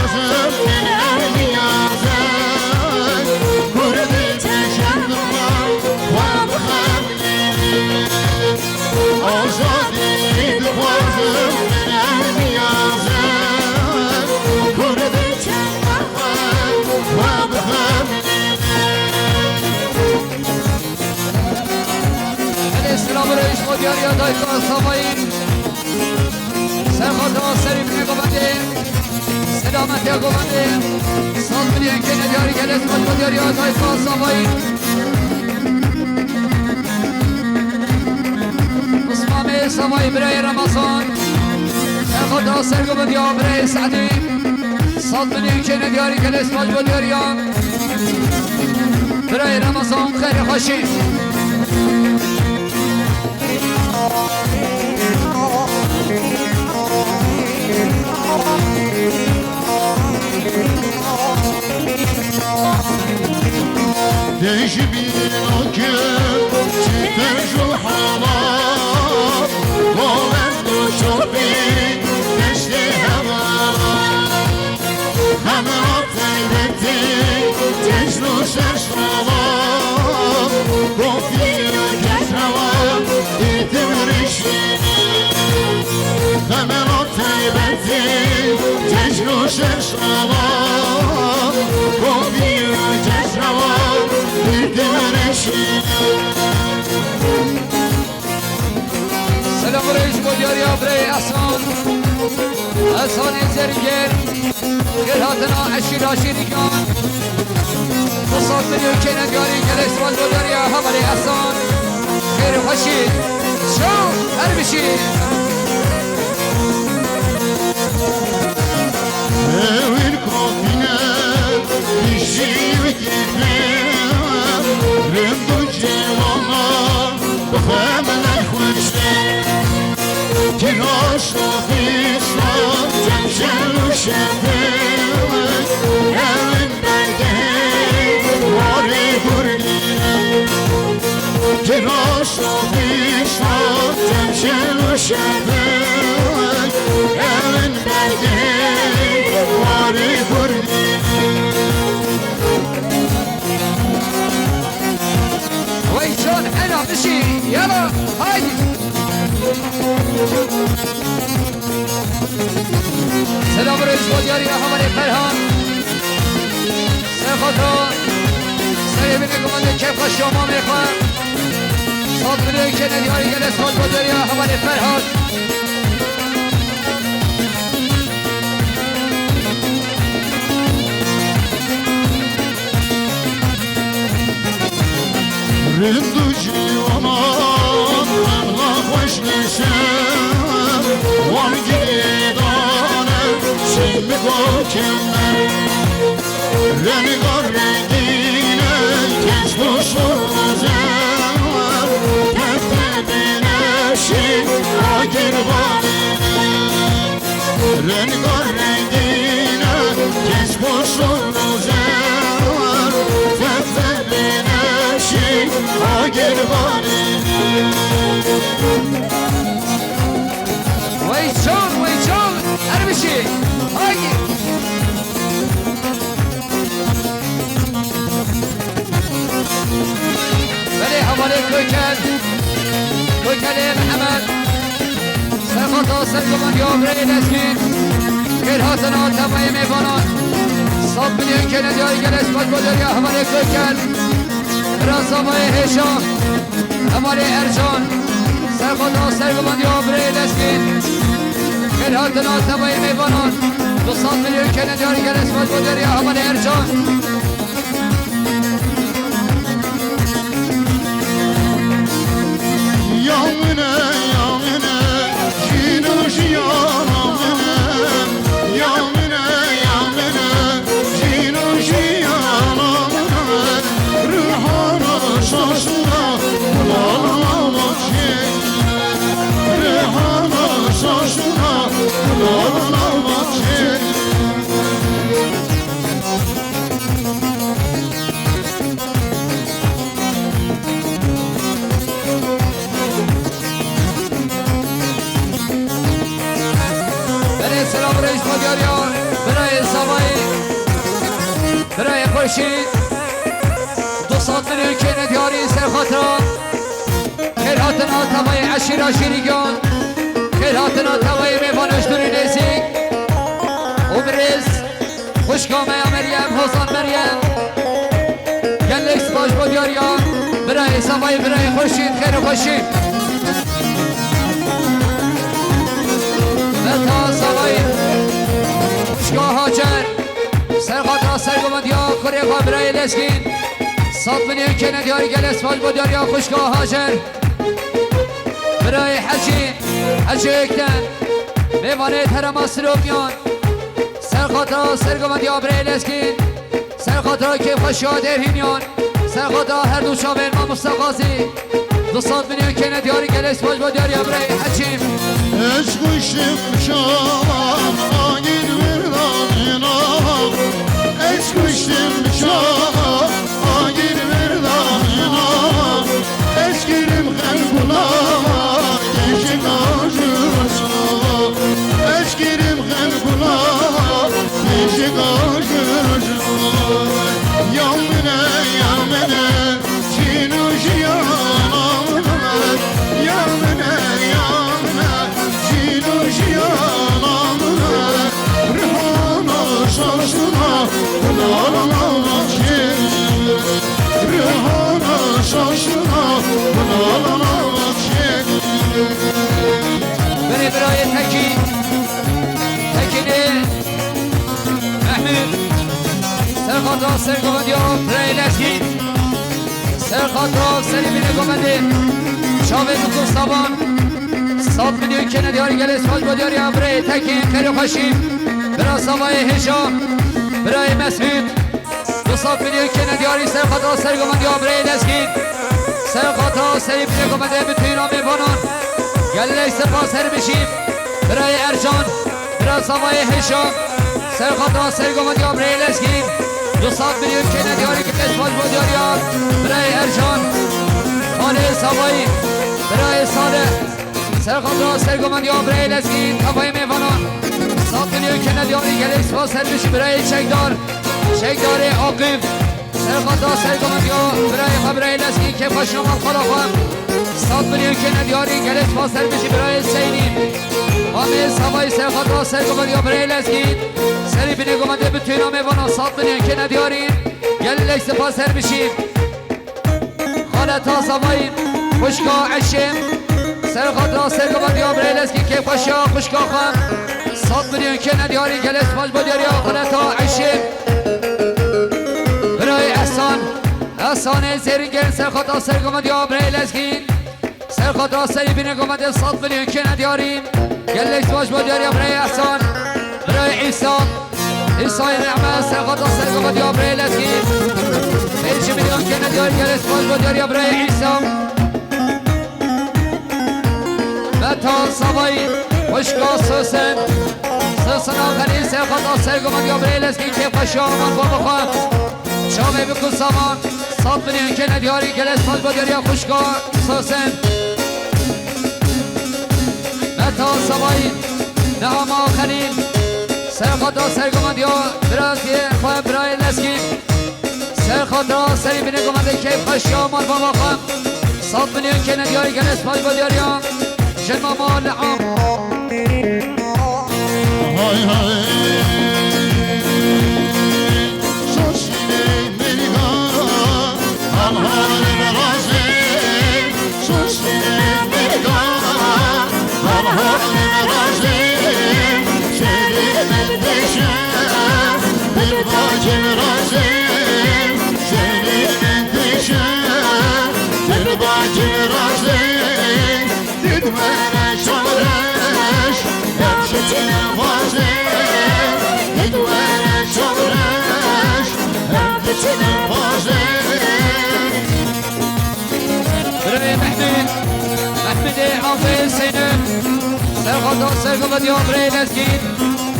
خوازم من نیازم گردی تشنم خواب خمنی آزادی خوازم من نیازم گردی تشنم خواب خمنی الاسلام رئیس مدیاری آدای کاسابایی سرخاطر آسری بینه گوانده سلامتی گوانده سال بینه که ندیاری که اسمت مدیاری آدای کاسابایی اسمام سوایی برای رمضان سرخاطر آسر گوانده برای سعدی سال بینه که ندیاری که اسمت مدیاری برای رمضان خیر خوشی تجي بينك تترجو حرام ومن شوفي تشتي هوا همرات طيبتي تجلو شرشرا وفي كسروا يتمرشي همرات طيبتي تجلو شرشرا وفي كسروا سلام رئیس مدیاری برای احسان زرگر خیراتنا عشیری کن بساط میلیون که ندیاری که رئیس مدیاری برای احسان خیر خوشی شو هر بشی اوین کافینه بیشی و رندو جوانا بخوام نخوشته کناش و فیشتا جمشن و شده اوین برگه واری بردینه کناش و فیشتا جمشن و شده اوین برگه واری بردینه ويشون حنا مشي يلا هايدي سلام رئيس مدياري حمد فرهان سرخاطر سری بینه کمانده کیف خوش شما میخوام صاد بینه که ندیاری گل اسمال مدیاری حمد فرهان رندو جوانان هملا خوش نشم وان گریدانم چی بگو کمر رنگار رنگینه کش و شوزم تفته بینشی آگربانه رنگار رنگینه کش و شوزم تفته بینشی آگربانه ويشون ارمشي هاي بلي حوالي كوكل محمد سرخطا سرقمان يوبري نسكين خير هاتنا تماي ميفانان صاب مليون كنا دياري قل اسمت بودر يا حوالي كوكل رازامای هشام حوالي ارجان سرخطا سرقمان يوبري نسكين خير هاتنا تماي ميفانان 200 مليون كنا دياري قل اسمت بودر يا حوالي ارجان Yamine yamine Jinuş yanamine Yamine yamine Jinuş yanamine Rühana şaşına Kulağına çekine Rühana şaşına Kulağına çekine سلام رئیس مدیریان برای سوایی برای خورشید 200 میلیون که ندیاری سر خاطر خیراتنا تمای عشیر عشیریگان خیراتنا تمای میوانش دوری نزیک عمرز خوشگامه مریم حسن مریم گلکس باش مدیریان برای سوایی برای خورشید خیر و خوشید تا سوایی خوشگاه هاجر سرخاطر سرگمندیا کوری خواه برای لسکین 100 میلیون که ندیاری گل اسفال مدیریا خوشگاه هاجر برای حجی اکتن میوانه ترما سلومیان سرخاطر سرگمندیا برای لسکین سرخاطر که خوشگاه درهینیان سرخاطر هر دو شامل ما مستقاضی 200 میلیون که ندیاری گل اسفال مدیریا برای حجیم Eşkuşum şaman agil verdamina Eşkuşum şaman agil verdamina Eşkirim kalbuna yeşil acırsın Eşkirim kalbuna yeşil acırsın Yamine yamine çinuş yanamine Yamine yamine çinuş yanamine Rihana şaşına bunalamak şekil Rihana şaşına bunalamak şekil Beni برای تکینه محمود سرخاطر سرگمندیا برای لسکین سرخاطر سریبین گمنده شاوه بکستابان 100 میلیون که ندیاری گل اسفال مدیاری برای تکین خیر خوشیم برای سوای هشام برای مسعود 200 میلیون که ندیاری سرخاطر سرگمندیا برای لسکین سرخاطر سریبین گمنده بتوین آمیبانان گلش سپاس هر بشیم برای ارجان برای سوای هشام سرخاطر سرگمندیا برای لسکین 200 میلیون که ندیاری که اسفال مدیاری برای ارجان خانه سوایی برای ساله سرخاطر سرگمندیا برای لسکین تفای میوانان 100 میلیون که ندیاری گلش سپاس هر بشیم برای شکدار عاقب سرخاطر سرگمندیا برای لسکین که خوشنام خدا خواهم 100 میلیون که ندیاری گلش سپاس هر بشیم برای سینی آمیر سوای سرخاطر سرگمندیا برای لسکین سری بینه گمنده بتوین آمیوانان 100 میلیون که ندیاری گلش سپاس هر بشیم خالتا سوای خوشگاه عشم سرخاطر سرگمندیا برای لسکین که خوشگاه خواهم 100 میلیون که ندیاری گلش سپاس مدیاری خالتا عشم برای احسان زیرینگل سرخاطر سرگمندیا برای لسکین سرخاطر سری بینه گمنده 100 میلیون که ندیاریم گلش باش مدیاری برای احسان برای عیسی نعمت سرخاطر سرگمندیا برای لسکین 5 میلیون که ندیاری گلش باش مدیاری برای عیسی متا سوایی خوشگاه سوسن آخری سرخاطر سرگمندیا برای لسکین که خوشی آمان با بخواه شامه بکن سامان 100 میلیون که ندیاری گلش باش مدیاری خوشگاه سوسن متا سوایی نعم آخرین سرخاطر سرگمندیا برای لسکین سرخاطر سری بینه گمنده که خوشی آمان با بخواه 100 میلیون که ندیاری گلش باش مدیاری جنماما نعم Hay hay Şoşine meriga Alhalim razı Şoşine meriga Alhalim razı Senin peşe Bir bacım razı Senin peşe Bir bacım razı Didmene şavreş Hepsine vazir Didmene şavreş Hepsine vazir برای محمود عافیه سینم سرخاطر سرگمندیا برای لسکین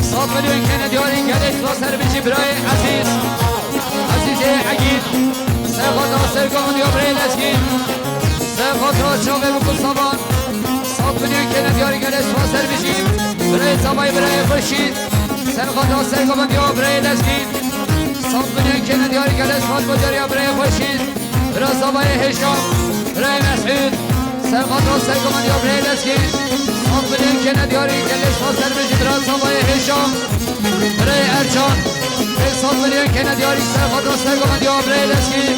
100 میلیون که ندیاری گلش با سر بشی برای عزیز عگید سرخاطر سرگمندیا برای لسکین سرخاطر شاقه بکن سامان 100 میلیون که ندیاری گل اسپانسر بشیم برای زبای برای خوشید سرقات ها سرگامندی ها برای لسکین 100 میلیون که ندیاری گل اسپانسر بجاری ها برای خوشید برای زبای هشام برای مسعود سرقات ها سرگامندی ها برای لسکین 100 میلیون که ندیاری گل اسپانسر بشیم برای زبای هشام برای ارجان 100 میلیون که ندیاری سرقات ها سرگامندی ها برای لسکین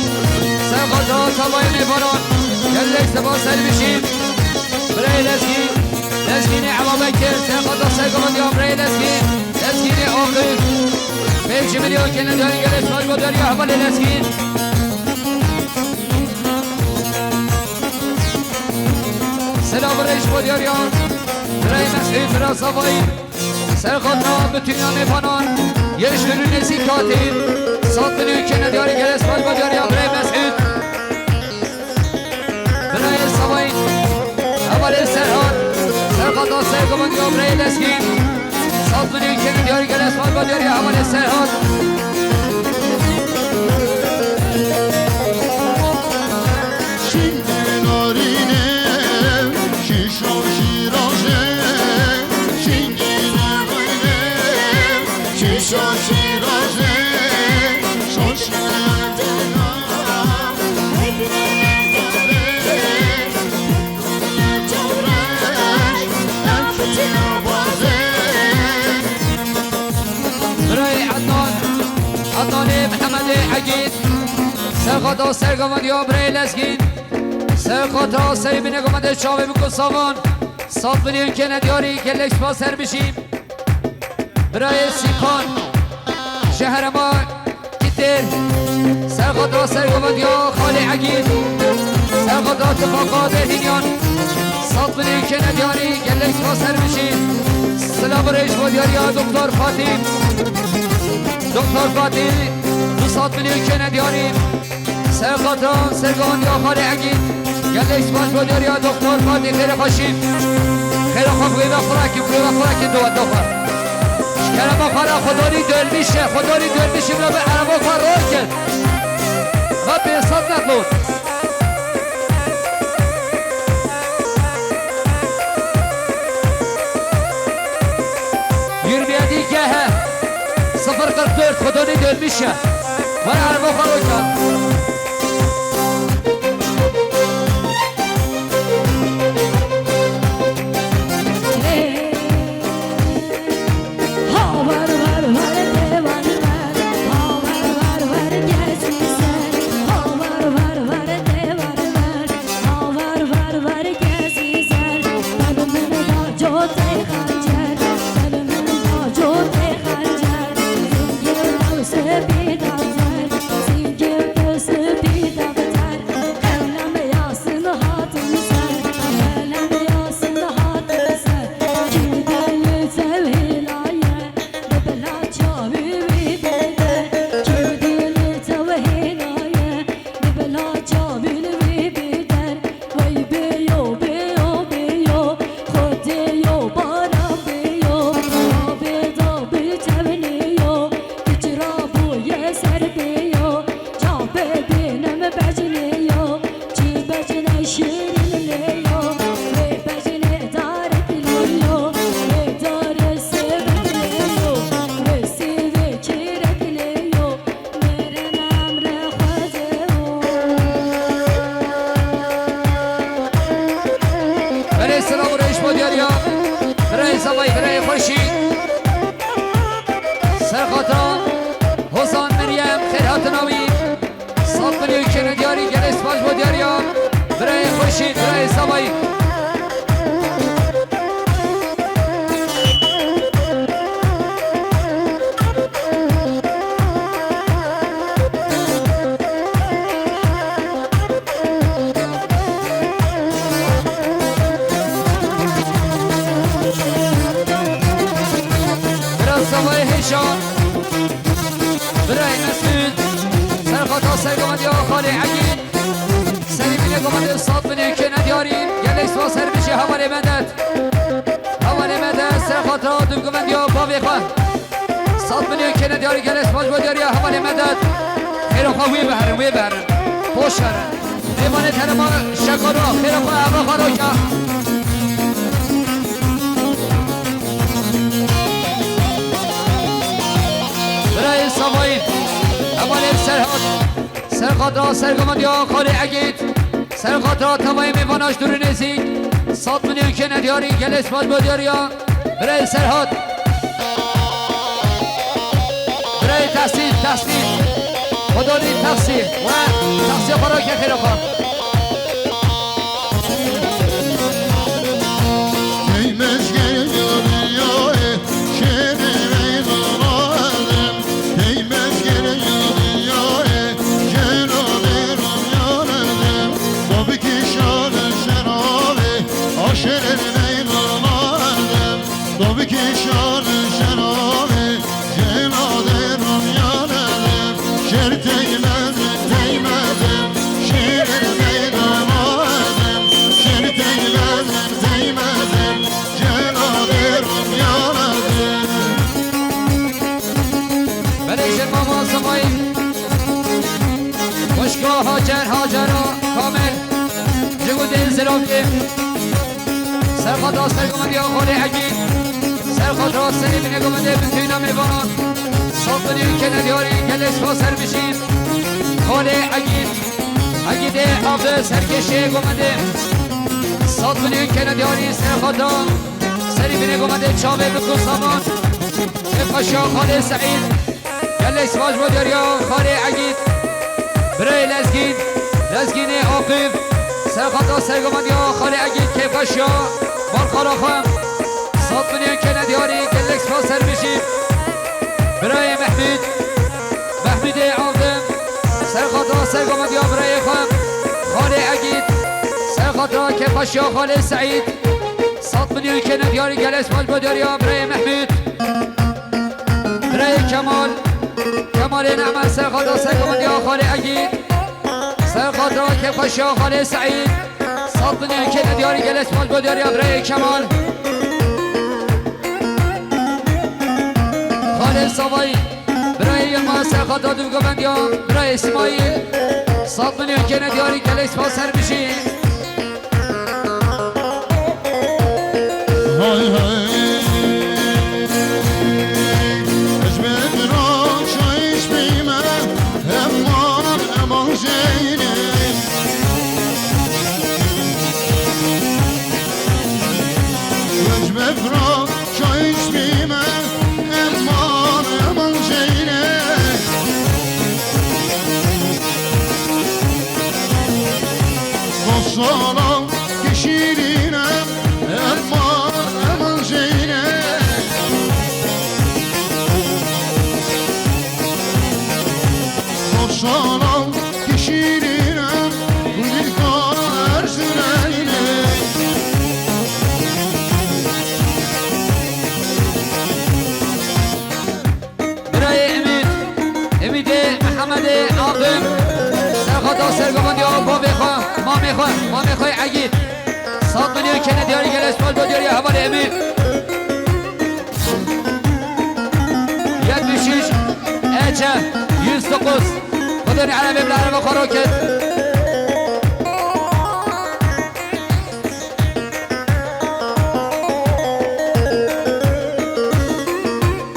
سرقات ها زبای میبانان گل اسپانسر بشیم برای لسکین لسکین عوامکر سرقات ها سرگامندی ها برای لسکین لسکین آقیف 5 میلیون که ندیاری گل اسپانسر بجاری ها حوال لسکین سلام ریش بودیاریان برای مسعود برای صفایی سرقات ها بتونیان میپانان یه شروع نسی کاتیم 100 میلیون که ندیاری گل اسپانسر بجاری ها برای مسعود برای صفایی اول سرحان سرقات ها سرگامندی ها برای لسکین 100 میلیون که ندیاری گل اسپانسر بجاری ها اول سرحان سرقات ها سرگامندی ها برای لسکین سرقات ها سریب نگامنده چاوه بکن سامان 100 میلیون که ندیاری که لکس سر بشیم برای سیکان شهر ما کتر سرقات ها سرگامندی ها خالی عگید سرقات ها اتفاقات هینیان 100 میلیون که ندیاری که لکس سر بشیم سلام ریش بودیاری ها دکتر فاتیم دکتر فاتیم 200 میلیون که ندیاریم سرقات ها سرگامندی ها خالی عگید گل اسپانس بودیاری ها دکتر فاتیم خیر خوشیم خیر خواه و خوراکی دو دفعه شکرم خواهر خداری دل میشه خداری دل میشه برای به عربا کار روز کرد و به صد نخلود یر بیادی که 044 خداری دل میشه و عربا کار روز کرد کمال سرحاد سرخاد را سرگمد یا خالی اگید سرخاد را تمام میواناش دور نزید 100 میلیون که ندیاری گلس باز بودیار یا برای سرحاد برای تحصیل خدا دید تحصیل و تحصیل خورا که خیلی خواه هاجرا کامل جگو دل زلافی سرخواد را سرگمد یا خالی عگید سرخواد را سری بینه گمده بتوینا میبانان 100 میلیون که ندیاری گلش با سر بشید خالی عگید آب سرکشه گمده 100 میلیون که ندیاری سرخواد را سری بینه گمده چابه بکو سامان افشا خالی سعید گلش باش بودیار یا خالی عگید برای لزگین آقیب سرخطا سرگمد یا خالی اگید که باشا بارخارا خواهم 100 میلیون که ندیاری گلکس با سر بشید برای محمود آقیم سرخطا سرگمد یا برای خواهم خالی اگید سرخطا که باشا خالی سعید 100 میلیون که ندیاری گلکس باز بودیار یا برای محمود برای کمال نعمت سرخطا سرگمد یا خالی اگید سرخواد را که خوشا خالی سعید 100 میلیون که ندیاری گلس مال بودیار یا برای کمال خالی سوایی برای یلما سرخواد را دوگو بند یا برای اسماعیل 100 میلیون که ندیاری گلس با سر بشی Salam kişiliğinem aman şeyine Salam kişiliğinem bir kar süreyne برای امید محمد آقیم سرخطا سرگمد یا با بخواه ما میخوای عگید 100 میلیون که ندیاری گلس مال بودیاری حوال امید 76 اچه 109 خودن عربی بالعرب خراکت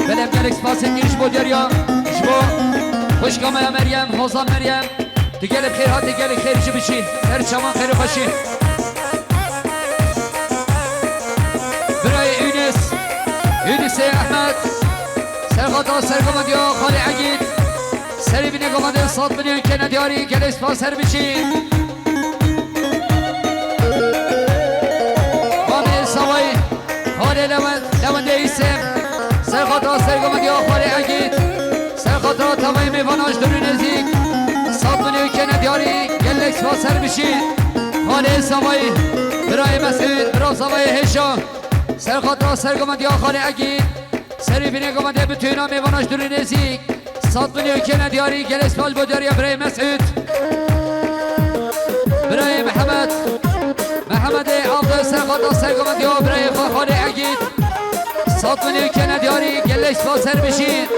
بلیم گلکس پاسن گیرش بودیاری شبا خوشگامه مریم حوزان مریم دیگه بخیر ها دیگه خیرشی بشین هر چمان خیر باشین برای یونس احمد سرخطا سرگمد یا خالی عگید سری بینه گمده 100 میلیون که ندیاری گلس با سر بشین خالی سوای خالی لونده ایسم سرخطا سرگمد یا خالی عگید سرخطا تمام میواناش دور نزدیک 100 میلیون که ندیاری گلکس با سر بشی خالی سوایی برای مسعود برای سوایی هشام سرخواد را سرگمد یا خالی عگید سری بینه گمده بتوینا میواناش دور نزدیک 100 میلیون که ندیاری گلکس باز بودیاری برای مسعود برای محمد آقا سرخواد را سرگمد یا برای خالی عگید 100 میلیون که ندیاری گلکس با سر بشی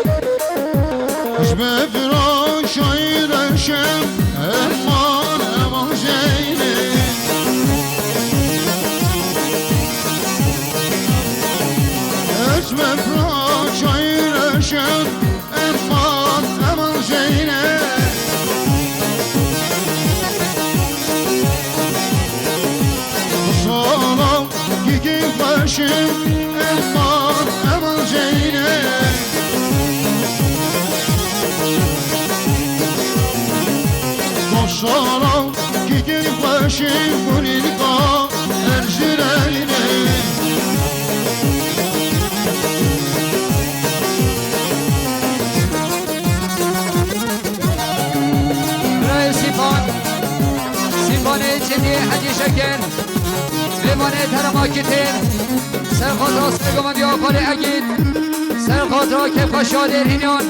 Hücme firan şair eşem Eman şeyine Hücme firan şair eşem Eman şeyine شیم بولیدگا الجرینه برای سیفان جدی حدی شکر لیمانه ترماکتین سرخاطرا سرگماندی آقال اگید سرخاطرا که پاشادر هینیان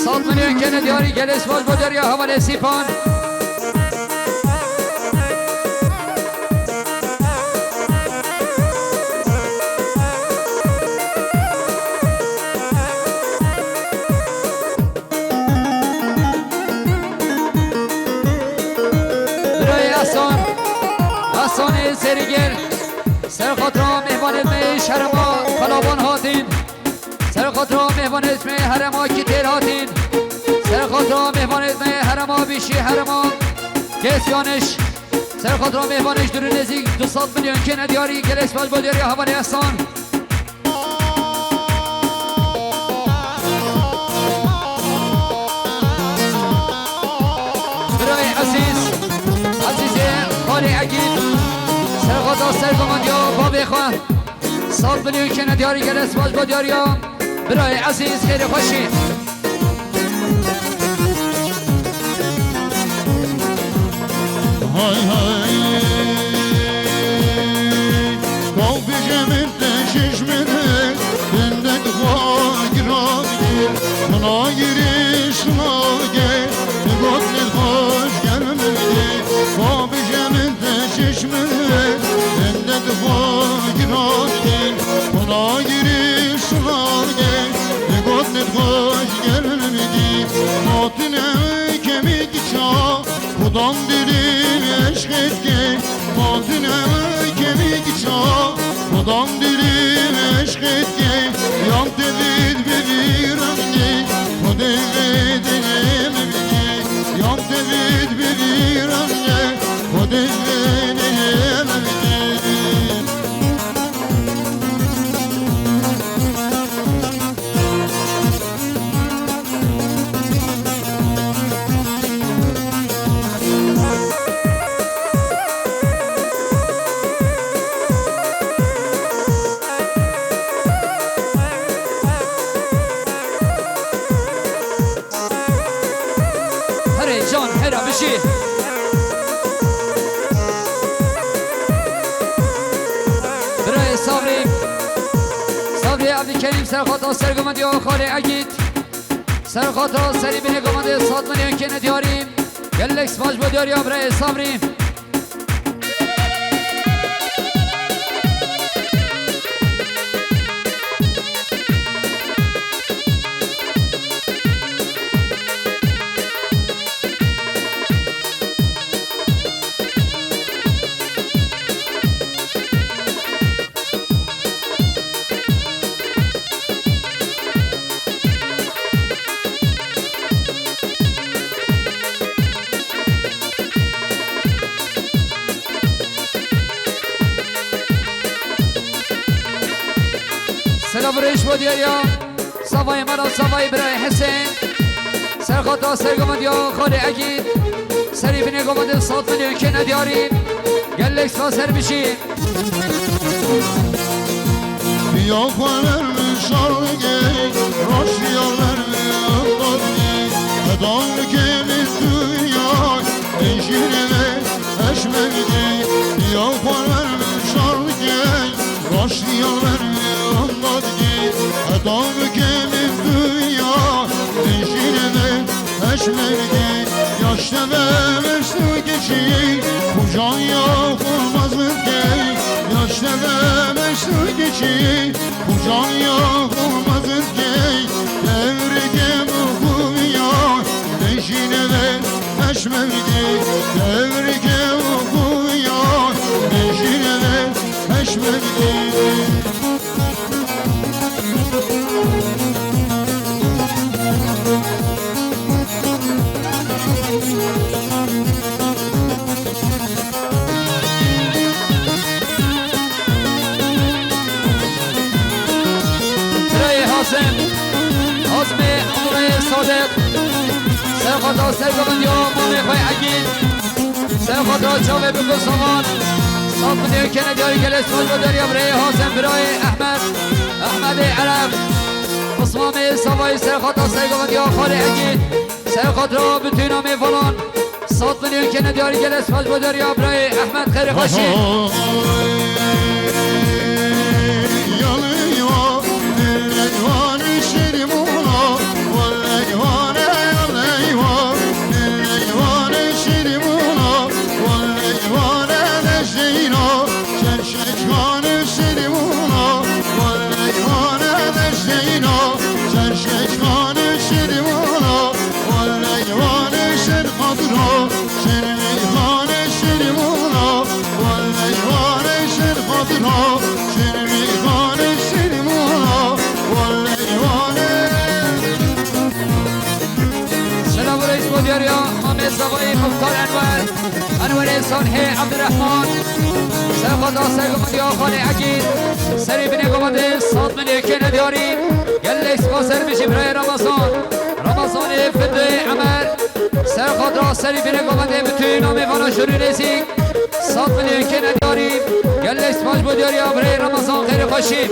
100 میلیون که ندیاری گلس باز بودر یا حوال سیفان سریگر سرخاطرا مهمان اسم شرما فلاوان هاتین سرخاطرا مهمان اسم حرما کتیر هاتین سرخاطرا مهمان اسم حرما بیشی حرما کسیانش سرخاطرا مهمانش دور نزدیک 200 میلیون که ندیاری گلس باز بودیاری حوالی هستان برای عزیز خالی عگید سرخاطر سرگمان یا بابی خواه 100 میلیون که ندیاری گلس باز بودیاری برای عزیز خیلی خوشی های های کافی جمعیت ششمنه بندت خواهی منا گیریش ماگه نگوت خوش گرمه کافی جمعیت ششمنه بندت خواهی منا گیریش ماگه نگوت خوش گرمه ماتنه کمی چا خودم دیریم عشقت که ماتنه کمی چا خودم دیریم عشقت که یم دوید ببیرم که خودم دیدیم ببینی یم دوید ببیرم که خودم دیدیم ببینی برای صبری عبدالکریم سرخاطر سرگماندی و خالی عگید سرخاطر سری به نگمانده 100 میلیون که ندیاریم گلکس باج بودیاری برای صبری سلام ریش بودیاری صفای مرا صفای برای حسین سرخاطر سرگماندی و خالی عگید سری به نگمانده 100 میلیون که ندیاریم گلکس با سر بشی بیا خواهر شارگه راشی آور اندازی ادام که به دنیا نشینه اشمردی بیا خواهر شارگه راشی آور ادام که به دنیا نشینه اشمردی yaşta vermişti geçi kucağıya olmaz ki yaşta vermişti geçi kucağıya olmaz ki devrige okuyor peşine ve peşmevdi devrige okuyor peşine ve peşmevdi حازم عمره صادق سرخاطر سرگماندی و مامه خواه عگید سرخط را چاوه بکن سامان 100 میلیون که نداری گلس باز با دریا برای حاسم برای احمد عرب عثمان سوای سرخط را سرگوند یا خاله اگید سرخط را بتوینا میفلان 100 میلیون که نداری گلس باز با دریا برای احمد خیر خوشی زوای مختار انور صالح عبدالرحمن سرخط آسر یا خانه عقید سری بینه گمده 100 میلیون که نداری گلکس باسر میشی برای رمضان فده عمر سرخط را سری بینه گمده بتوی نامی وانا شروع رسید 100 میلیون که نداری گلکس باش بودیاری برای رمضان خیر خوشی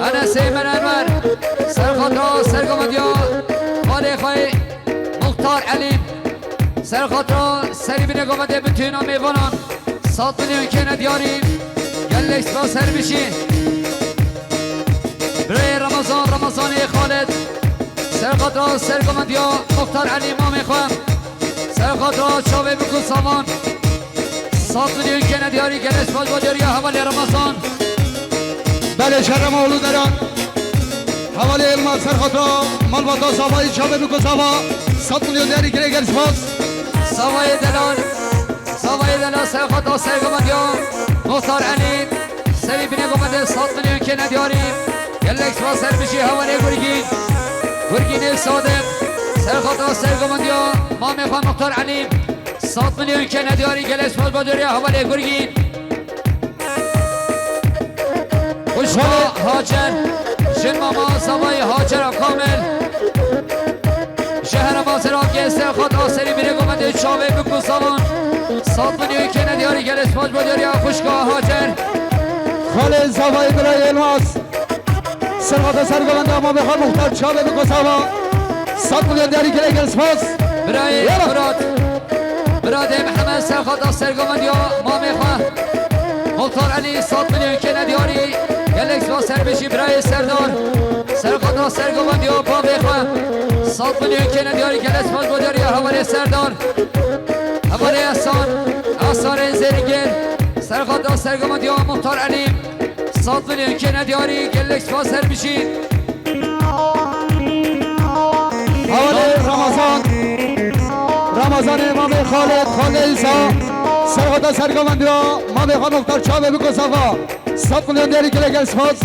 انس من انور سرخط را سرگمد یا خاله خواهی مختار علیم سرخط را سری بینه گمده بتوینا میوانان 100 میلیون که ندیاریم گلکس با سر بشی برای رمضان خالد سرخط را سرگمد یا مختار علیم ما میخواهم سرخط را چاوه بکن سامان 100 میلیون که ندیاری گلکس باز با دیاری حوالی رمضان بله شرم اولو دران حوالی علم سرخط را مالباتا ساوای چاوه بکن ساوا 100 میلیون دیاری گره گرس باز ساوای دلال سرخط را سرگمد یا مختار علیم سری بینه گمده 100 میلیون که ندیاریم گلکس با سر بشی حوالی گرگین صادق سرخط را سرگمد یا ما میخوام مختار علیم 100 میلیون که ندیاری گلکس باز با دوریا حوالی گرگین خوشبا هاجر جن ماما سوای هاجر کامل شهر باسر آگه سرخط آسری میره گمده چاوه بکن سالان 100 میلیون که ندیاری گلس باج بوداری خوشگاه هاجر خاله سوای برای الماس سرخط سرگمنده ما بخواه مختار چاوه بکن سوا 100 میلیون دیاری گلس باز برای براد محمد سرخط آسرگمنده ما میخواه مختار علی 100 میلیون که ندیاری گلکس با سر بشی برای سردار سرخط را سرگماندی و پا بخواه 100 میلیون که ندیاری گلکس باز بوداری حوالی سردار حوالی احسان زیرگل سرخط را سرگماندی و مختار علی 100 میلیون که ندیاری گلکس با سر بشی حوالی رمضان امام خالد ایسا سرخط سرگماندی را ما بخواه مختار چاوه بکن صفا 100 میلیون دیاری گره گرس باز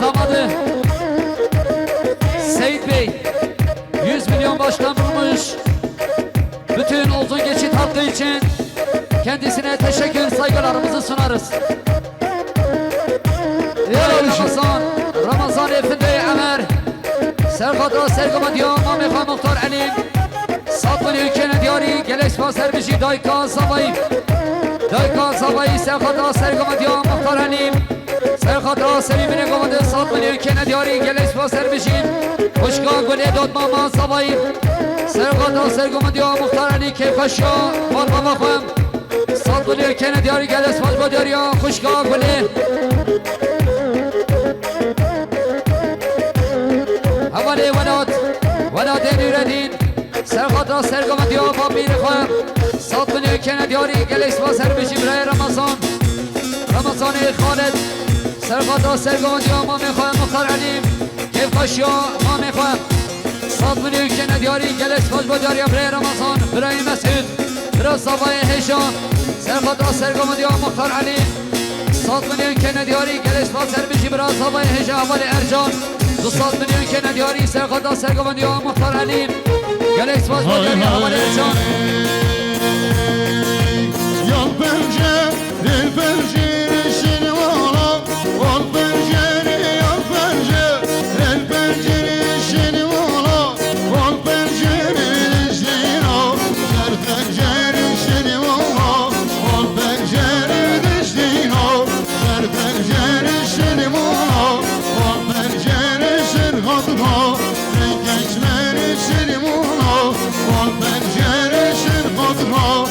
damadı Seyit Bey 100 milyon baştan bulmuş bütün uzun geçit hakkı için kendisine teşekkür saygılarımızı sunarız Ramazan Efendi Ömer Serkadra Sergama diyor Mamekha Muhtar Alim 100 milyon kene diyari Geleks Basar Bişi Dayka Zavayı Serkadra Sergama diyor Muhtar Alim سرخط سری بینه گمده 100 میلیون که ندیاری گلش با سر بشین خوشگاه گله داد ماما سوایی سرخط سر گمده یا مختار علی که خوشگاه مال ماما خوام 100 میلیون که ندیاری گلش با دیاری خوشگاه گله حوالی ولاد نیردین سرخط سر گمده یا با میر خوام 100 میلیون که ندیاری گلش با سر بشین برای رمضان خالد سرخط سرگاند یا ما میخوایم مختار علیم کیف خوشی ما میخوایم 100 میلیون که ندیاری گلس باش با دیاری برای رمضان برای مسعود برای صفای هشام سرخط سرگاند یا مختار علیم 100 میلیون که ندیاری گلس باش سر بشی برای صفای هشام اول ارجان 200 میلیون که ندیاری سرخط سرگاند یا مختار علیم گلس باش با دیاری اول ارجان Yol bence, dil bence, işin var. Ol bence adına Rengeçleri sirmuna Bak penceresin kadına